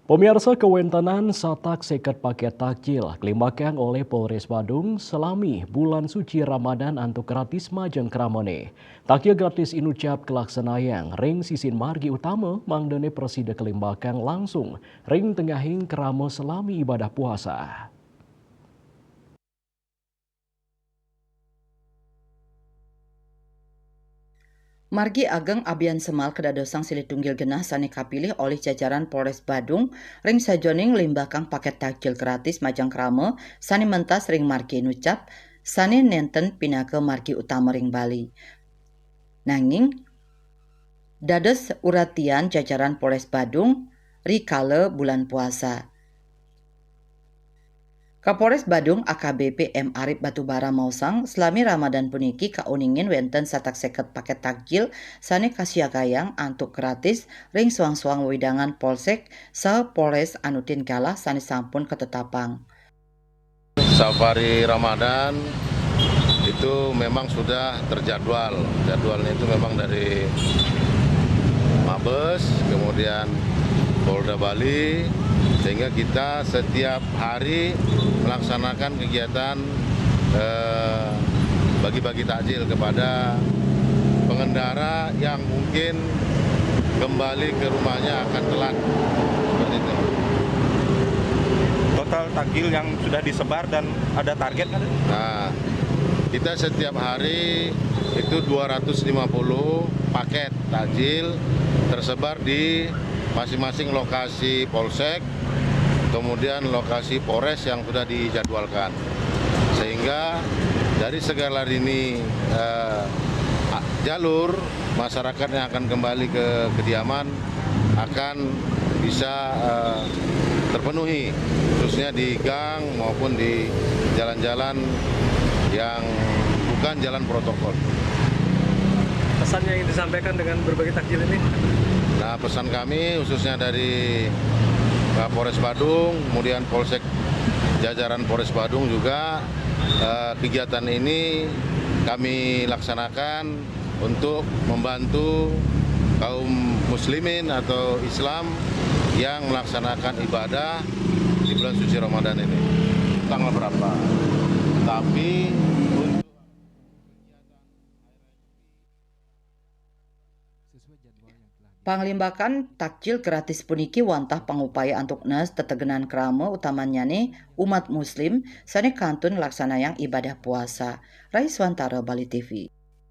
Pemirsa kewentenan satak seket paket takjil kelimbakang oleh Polres Badung selami bulan suci Ramadan antuk gratis majeng kramone. Takjil gratis inucap kelaksanayang ring sisin margi utama mangdene presida kelimbakang langsung ring tengahing keramo selami ibadah puasa. Margi Ageng Abian Semal kedadosang silih tunggil genah sani kapilih oleh jajaran Polres Badung ring sajoning limbakang paket takjil gratis majang krame sani mentas ring margi nucap sani nenten pinake margi utama ring Bali. Nanging dados uratian jajaran Polres Badung rikale bulan puasa. Kapolres Badung AKBP M. Arif Batubara Mausang selami Ramadan puniki kauningin wenten satak seket paket takjil sane kasiagayang antuk gratis ring suang-suang widangan Polsek sa Polres Anutin Galah sane sampun ketetapang. Safari Ramadan itu memang sudah terjadwal. Jadwalnya itu memang dari Mabes, kemudian Polda Bali, sehingga kita setiap hari melaksanakan kegiatan bagi-bagi takjil kepada pengendara yang mungkin kembali ke rumahnya akan telat. Seperti itu. Total takjil yang sudah disebar dan ada target kan? Nah, kita setiap hari itu 250 paket takjil tersebar di masing-masing lokasi polsek, kemudian lokasi Polres yang sudah dijadwalkan. Sehingga dari segala lini jalur masyarakat yang akan kembali ke kediaman akan bisa terpenuhi, khususnya di gang maupun di jalan-jalan yang bukan jalan protokol. Pesan yang ingin disampaikan dengan berbagi takjil ini? Nah, pesan kami khususnya dari Polres Badung, kemudian Polsek jajaran Polres Badung juga kegiatan ini kami laksanakan untuk membantu kaum muslimin atau Islam yang melaksanakan ibadah di bulan suci Ramadan ini. Tanggal berapa? Tapi Panglimbakan takjil gratis puniki wantah pangupaya antuk nes tetegenan krame utamanya nih umat muslim sane kantun laksanayang ibadah puasa. Raiswantara Bali TV.